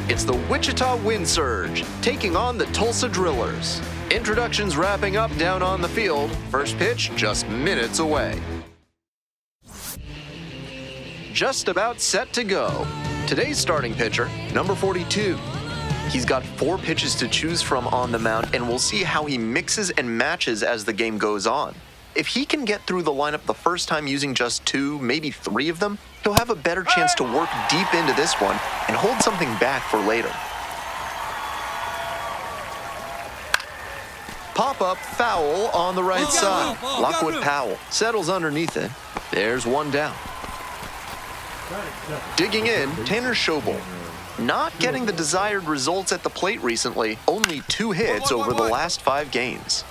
It's the Wichita Wind Surge, taking on the Tulsa Drillers. Introductions wrapping up down on the field. First pitch just minutes away. Just about set to go. Today's starting pitcher, number 42. He's got 4 pitches to choose from on the mound, and we'll see how he mixes and matches as the game goes on. If he can get through the lineup the first time using just 2, maybe 3 of them, he'll have a better chance to work deep into this one and hold something back for later. Pop-up foul on the right side. Lockwood Powell settles underneath it. There's one down. Digging in, Tanner Schobel. Not getting the desired results at the plate recently, only 2 hits over the last 5 games.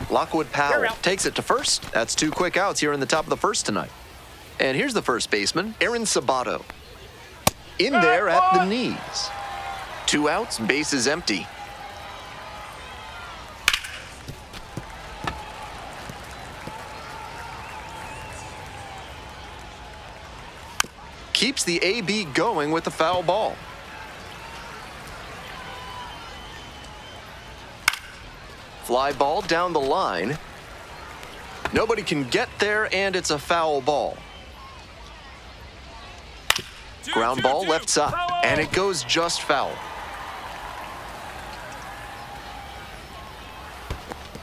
Lockwood Powell takes it to first. That's 2 quick outs here in the top of the first tonight. And here's the first baseman, Aaron Sabato. In there at the knees. 2 outs, base is empty. Keeps the AB going with the foul ball. Fly ball down the line. Nobody can get there, and it's a foul ball. Ground ball left side, and it goes just foul.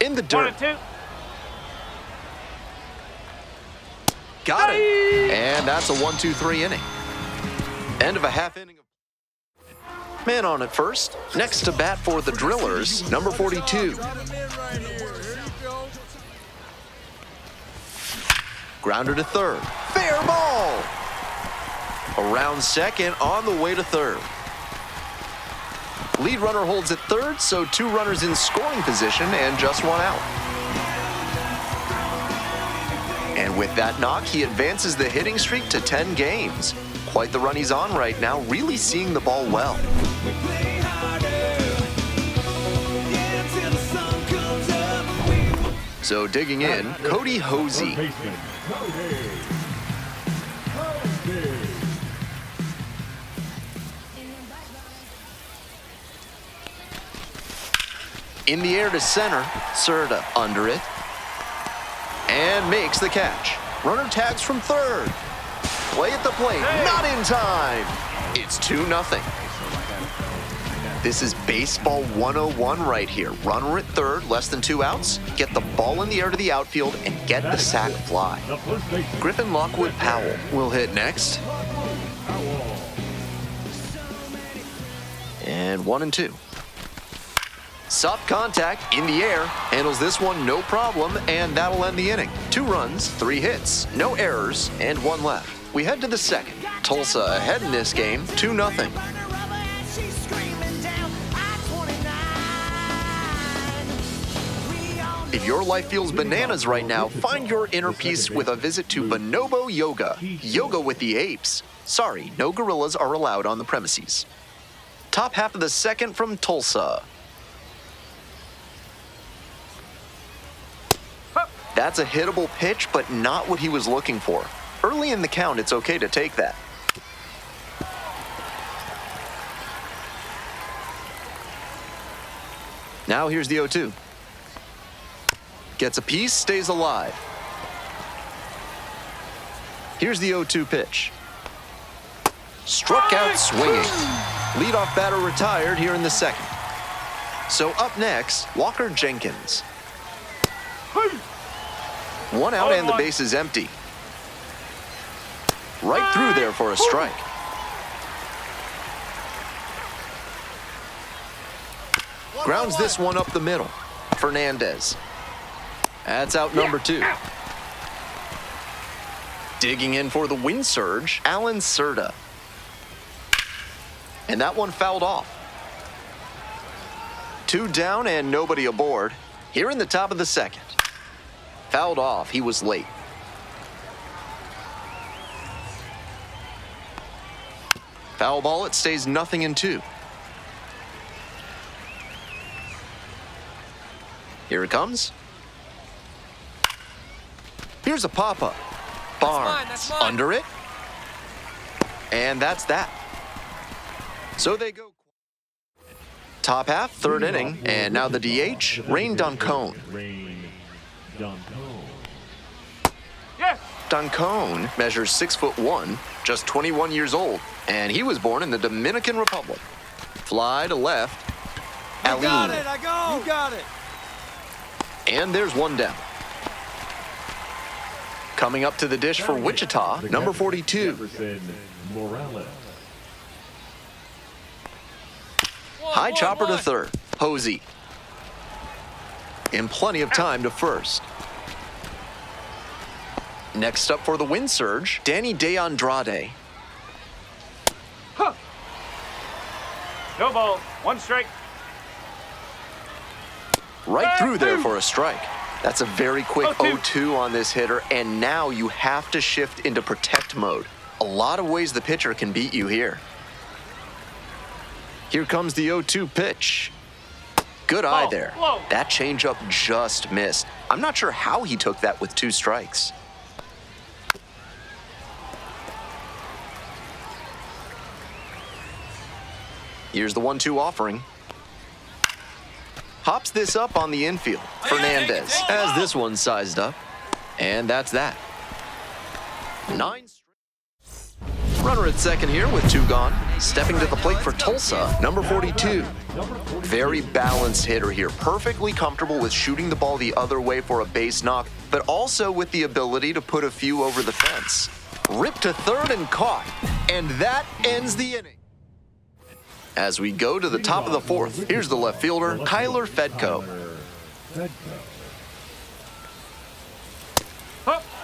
In the dirt. 1-2. Got it. And that's a 1-2-3 inning. End of a half inning. Man on at first. Next to bat for the Drillers, number 42. Grounder to third. Fair ball. Around second, on the way to third. Lead runner holds at third, so 2 runners in scoring position and just 1 out. And with that knock, he advances the hitting streak to 10 games. Quite the run he's on right now, really seeing the ball well. So digging in, Cody Hosey. In the air to center, Serta under it. And makes the catch. Runner tags from third. Play at the plate, not in time. It's 2-0. This is baseball 101 right here. Runner at third, less than 2 outs. Get the ball in the air to the outfield and get the sac fly. Griffin Lockwood Powell will hit next. And 1-2. Soft contact in the air, handles this one no problem, and that'll end the inning. 2 runs, 3 hits, no errors, and 1 left. We head to the second. Tulsa ahead in this game, 2-0. If your life feels bananas right now, find your inner peace with a visit to Bonobo Yoga. Yoga with the apes. Sorry, no gorillas are allowed on the premises. Top half of the second from Tulsa. That's a hittable pitch, but not what he was looking for. Early in the count, it's okay to take that. Now here's the 0-2. Gets a piece, stays alive. Here's the 0-2 pitch. Struck out swinging. Leadoff batter retired here in the second. So up next, Walker Jenkins. One out and the base is empty. Right through there for a strike. Grounds this one up the middle. Fernandez. That's out number 2. Digging in for the wind surge, Alan Serta. And that one fouled off. 2 down and nobody aboard. Here in the top of the second. Fouled off, he was late. Foul ball, it stays 0-2. Here it comes. Here's a pop-up. Barnes that's mine. under it. And that's that. So they go. Top half, third inning, and now the DH, Rain Duncone. Yes. Duncone measures 6'1", just 21 years old, and he was born in the Dominican Republic. Fly to left, Aline. I go. You got it. And there's one down. Coming up to the dish for Wichita, number 42. High chopper to third, Posey. And plenty of time to first. Next up for the wind surge, Danny De Andrade. No ball. 1 strike. Right through there for a strike. That's a very quick 0-2 on this hitter, and now you have to shift into protect mode. A lot of ways the pitcher can beat you here. Here comes the 0-2 pitch. Good eye there. That changeup just missed. I'm not sure how he took that with 2 strikes. Here's the 1-2 offering. Hops this up on the infield. Fernandez has this one sized up. And that's that. 9 Runner at second here with 2 gone. Stepping to the plate for Tulsa, number 42. Very balanced hitter here. Perfectly comfortable with shooting the ball the other way for a base knock, but also with the ability to put a few over the fence. Ripped to third and caught. And that ends the inning. As we go to the top of the 4th, here's the left fielder, Kyler Fedko.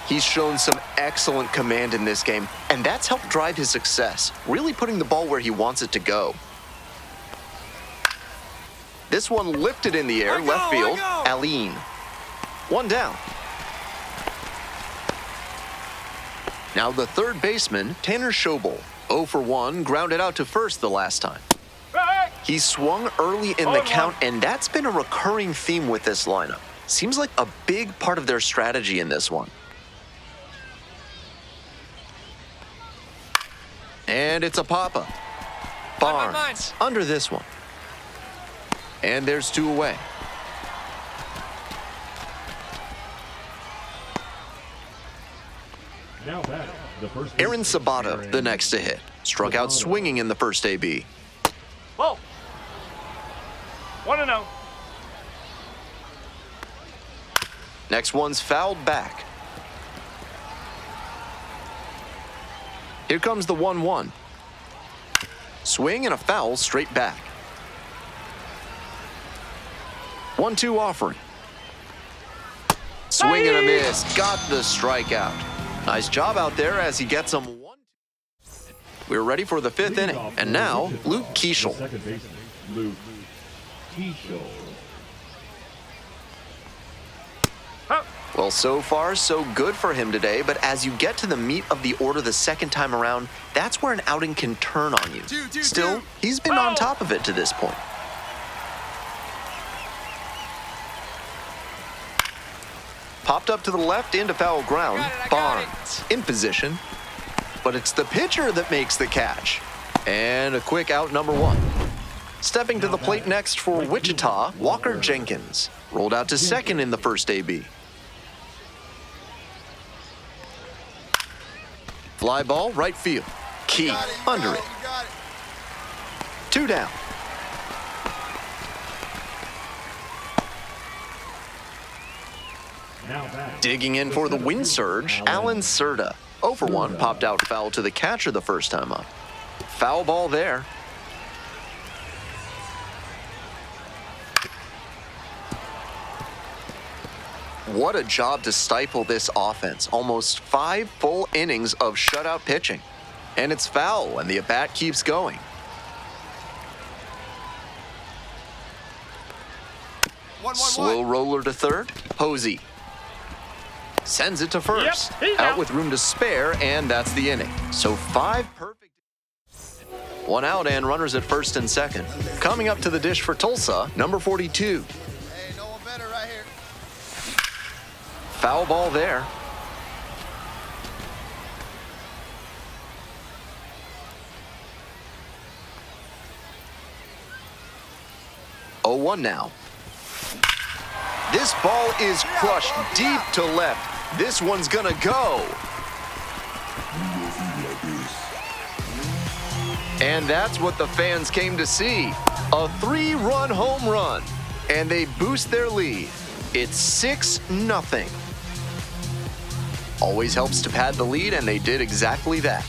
He's shown some excellent command in this game, and that's helped drive his success, really putting the ball where he wants it to go. This one lifted in the air, left field, Aline. 1 down. Now the third baseman, Tanner Schobel. 0 for 1, grounded out to first the last time. He swung early in the count, and that's been a recurring theme with this lineup. Seems like a big part of their strategy in this one. And it's a pop-up. Barnes under this one. And there's 2 away. Now batting, the first Aaron Sabato, the next to hit. Struck out swinging in the first AB. Whoa. 1-0. Next one's fouled back. Here comes the 1-1. Swing and a foul straight back. 1-2 offering. Swing and a miss. Got the strikeout. Nice job out there as he gets him 1. We're ready for the 5th inning. And now, Luke Keeschel. Second baseman, Luke Keeschel. Well, so far, so good for him today, but as you get to the meat of the order the second time around, that's where an outing can turn on you. Still, he's been on top of it to this point. Popped up to the left into foul ground. Barnes in position, but it's the pitcher that makes the catch. And a quick out, number one. Stepping to the plate next for Wichita, Walker Jenkins. Rolled out to second in the first AB. Fly ball, right field. Key, under it. 2 down. Now back. Digging in for the wind surge, Alan Serta. 0 for 1, popped out foul to the catcher the first time up. Foul ball there. What a job to stifle this offense. Almost 5 full innings of shutout pitching. And it's foul, and the at-bat keeps going. Slow roller to third. Posey sends it to first. Yep, he's out out. with room to spare, and that's the inning. So 5 perfect. 1 out and runners at first and second. Coming up to the dish for Tulsa, number 42. Hey, no one better right here. Foul ball there. Oh, 1 now. This ball is crushed deep to left. This one's gonna go. And that's what the fans came to see. A 3-run home run. And they boost their lead. It's 6-0. Always helps to pad the lead, and they did exactly that.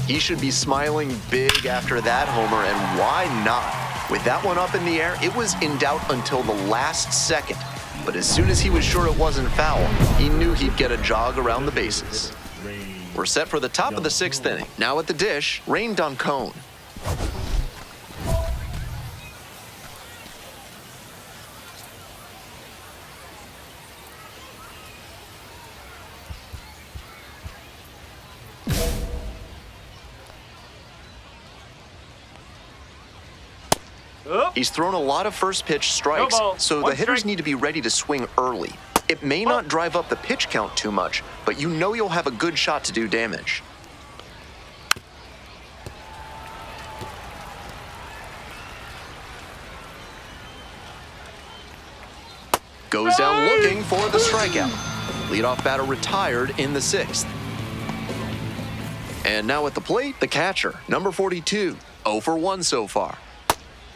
He should be smiling big after that homer, and why not? With that one up in the air, it was in doubt until the last second. But as soon as he was sure it wasn't foul, he knew he'd get a jog around the bases. We're set for the top of the 6th inning. Now at the dish, Rain Doncone. Up. He's thrown a lot of first pitch strikes, No ball. so the 1 hitters strike. need to be ready to swing early. It may not drive up the pitch count too much, but you know you'll have a good shot to do damage. Goes down looking for the strikeout. Leadoff batter retired in the 6th. And now at the plate, the catcher, number 42, 0 for 1 so far.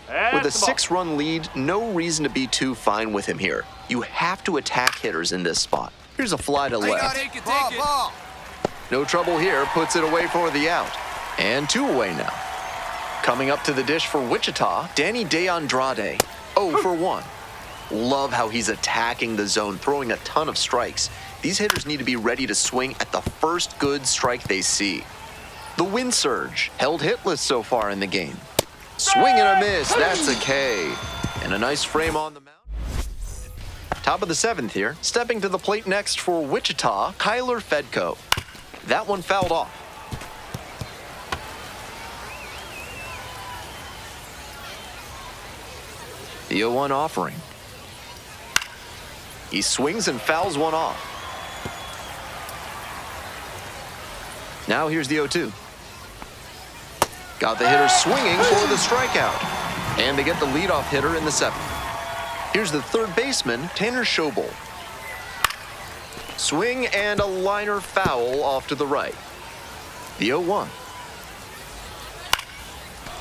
With a That's the ball. 6-run lead, no reason to be too fine with him here. You have to attack hitters in this spot. Here's a fly to left. Take it, Ball, take it. ball. No trouble here, puts it away for the out. And 2 away now. Coming up to the dish for Wichita, Danny De Andrade, 0 for 1. Love how he's attacking the zone, throwing a ton of strikes. These hitters need to be ready to swing at the first good strike they see. The wind surge, held hitless so far in the game. Swing and a miss, that's a K. And a nice frame on the mound. Top of the 7th here. Stepping to the plate next for Wichita, Kyler Fedko. That one fouled off. The 0-1 offering. He swings and fouls one off. Now here's the 0-2. Got the hitter swinging for the strikeout. And they get the leadoff hitter in the 7th. Here's the third baseman, Tanner Schobel. Swing and a liner foul off to the right. The 0-1.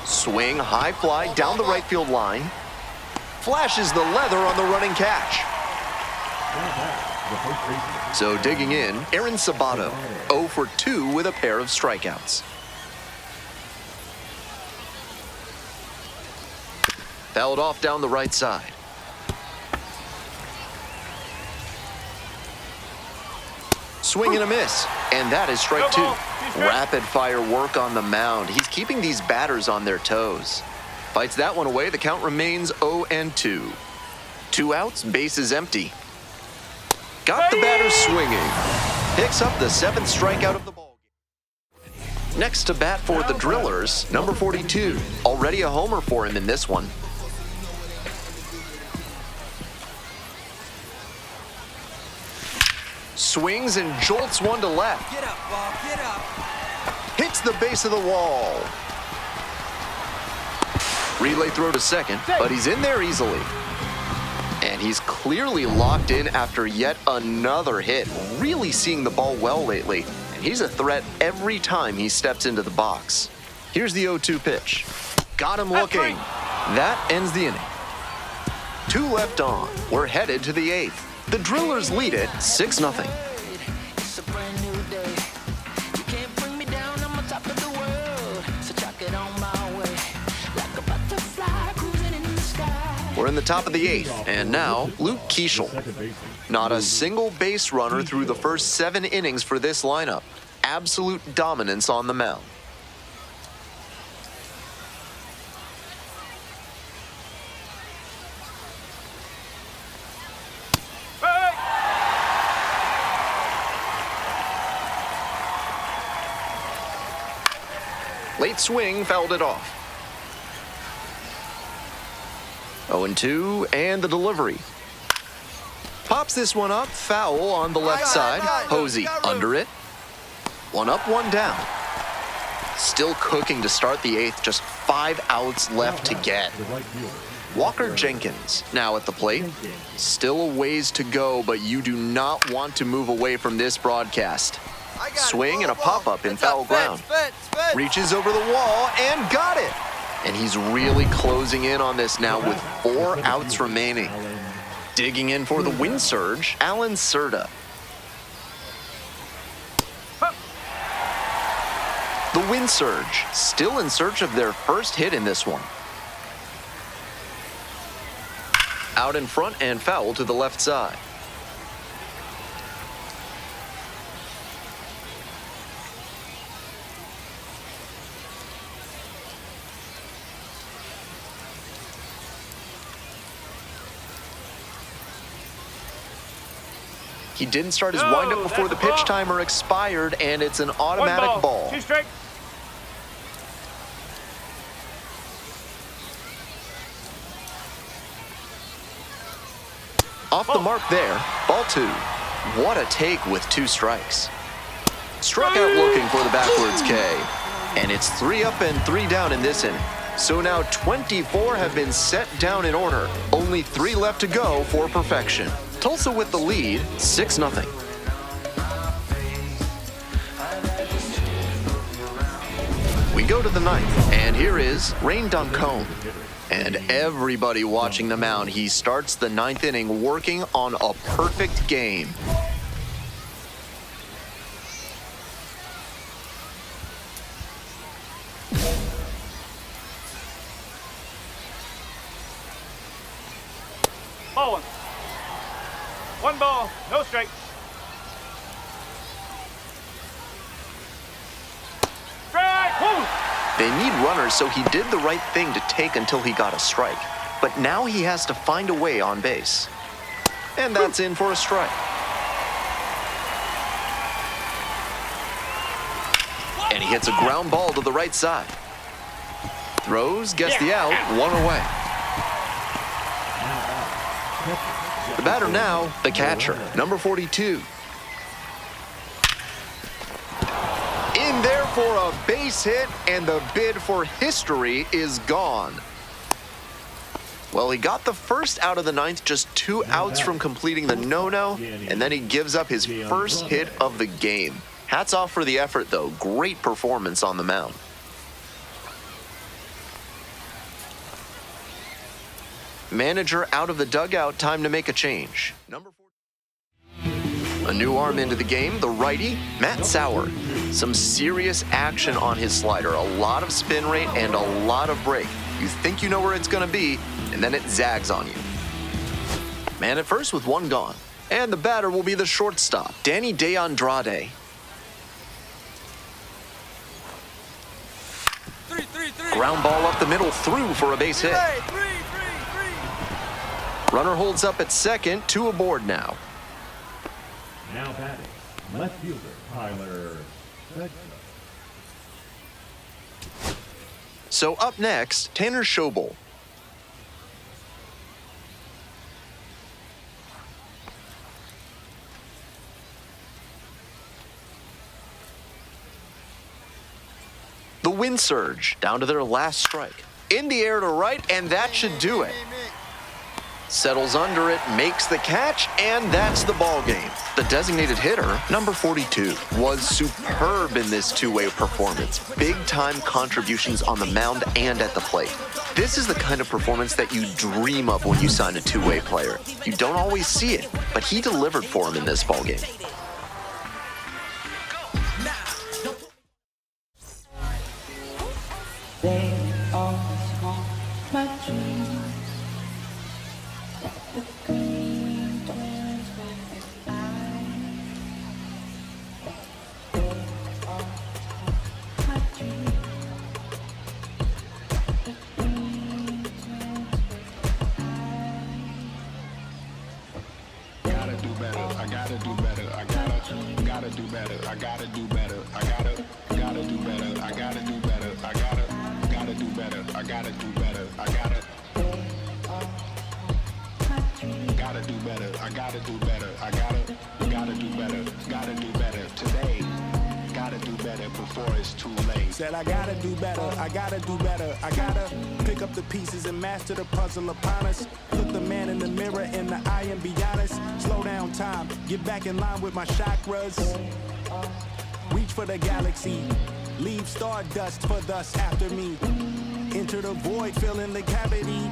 Swing, high fly down the right field line. Flashes the leather on the running catch. Now back. The first baseman. So digging in, Aaron Sabato, 0 for 2 with a pair of strikeouts. Fouled off down the right side. Swing and a miss, and that is strike 2. No ball. 2 strikes. Rapid fire work on the mound. He's keeping these batters on their toes. Fights that one away. The count remains 0-2. 2 outs, base is empty. Got the batter swinging. Picks up the 7th strikeout of the ball. Next to bat for the Drillers, number 42. Already a homer for him in this one. Swings and jolts one to left. Get up, ball, get up. Hits the base of the wall. Relay throw to second, but he's in there easily. And he's clearly locked in after yet another hit. Really seeing the ball well lately. And he's a threat every time he steps into the box. Here's the 0-2 pitch. Got him looking. That ends the inning. 2 left on. We're headed to the 8th. The Drillers lead it 6-0. It's a brand new day. You can't bring me down, I'm on top of the world. So chuck it on my way. Like a butterfly cruising in the sky. We're in the top of the 8th, and now Luke Keeschel. Not a single base runner through the first 7 innings for this lineup. Absolute dominance on the mound. Late swing fouled it off. 0-2, and the delivery. Pops this one up, foul on the left side. Posey under it. 1 up, 1 down. Still cooking to start the 8th, just 5 outs left to get. Walker Jenkins now at the plate. Still a ways to go, but you do not want to move away from this broadcast. Swing and a pop-up in foul ground. Reaches over the wall and got it. And he's really closing in on this now with 4 outs remaining. Digging in for the wind surge, Alan Serta. The wind surge, still in search of their first hit in this one. Out in front and foul to the left side. He didn't start his windup before the pitch timer expired, and it's an automatic ball. 2 strikes. Off the mark there, ball 2. What a take with 2 strikes. Struck out looking for the backwards K. And it's 3 up and 3 down in this inning. So now 24 have been set down in order. Only 3 left to go for perfection. Tulsa with the lead, 6-0. We go to the 9th, and here is Rain Duncombe. And everybody watching the mound, he starts the 9th inning working on a perfect game. Ball 1. 1 ball, no strikes. Strike! Woo! They need runners, so he did the right thing to take until he got a strike. But now he has to find a way on base. And that's in for a strike. And he hits a ground ball to the right side. Throws, gets the out, 1 away. The batter now, the catcher, number 42. In there for a base hit, and the bid for history is gone. Well, he got the first out of the 9th, just 2 outs from completing the no-no, and then he gives up his first hit of the game. Hats off for the effort, though. Great performance on the mound. Manager out of the dugout, time to make a change. Number 4. A new arm into the game, the righty, Matt Sauer. Some serious action on his slider, a lot of spin rate and a lot of break. You think you know where it's going to be, and then it zags on you. Man at first with 1 gone. And the batter will be the shortstop, Danny De Andrade. 3-3-3. Ground ball up the middle, through for a base hit. Runner holds up at second, 2 aboard now. Now batting, left fielder Tyler Bedford. So up next, Tanner Schobel. The wind surge down to their last strike. In the air to right, and that should do it. Settles under it, makes the catch, and that's the ball game. The designated hitter, number 42, was superb in this two-way performance. Big-time contributions on the mound and at the plate. This is the kind of performance that you dream of when you sign a two-way player. You don't always see it, but he delivered for him in this ball game. They always haunt my dreams. The green twins with his eyes. They always haunt my dreams. The green twins with his eyes. Gotta do better, I gotta do better, I gotta do better, I gotta do better, I gotta do better, I gotta do better, I gotta do better, I gotta do better, I gotta do better, I gotta do better, I gotta do better today. Gotta do better before it's too late. Said I gotta do better, I gotta do better, I gotta pick up the pieces and master the puzzle upon us. Look the man in the mirror in the eye and be honest. Slow down time, get back in line with my chakras. Reach for the galaxy, leave stardust for thus after me. Enter the void, fill in the cavity.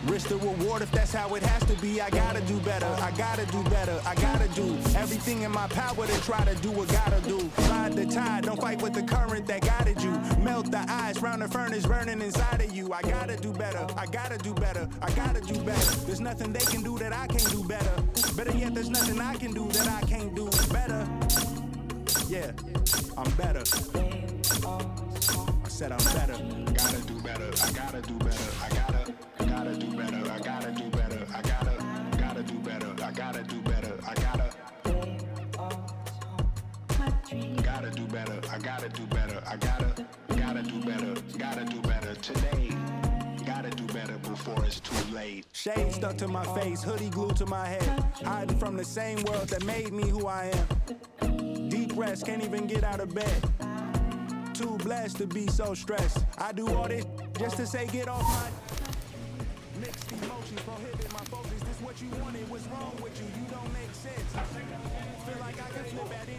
Risk the reward if that's how it has to be. I gotta do better, I gotta do better, I gotta do everything in my power to try to do what gotta do. Ride the tide, don't fight with the current that guided you. Melt the ice round the furnace burning inside of you. I gotta do better, I gotta do better, I gotta do better. There's nothing they can do that I can't do better. Better yet, there's nothing I can do that I can't do better. Yeah, I'm better. I said I'm better. I gotta do better, I gotta do better, I gotta do better, I gotta do better, I gotta do better, I gotta do better, I gotta do better, I gotta do better, I gotta do better today. Gotta do better before it's too late. Shade stuck to my face, hoodie glued to my head. Hiding from the same world that made me who I am. Deep rest, can't even get out of bed. Too blessed to be so stressed. I do all this just to say get off my mixed emotions, prohibit my focus. This what you wanted, what's wrong with you? You don't make sense. Feel like I can flip at any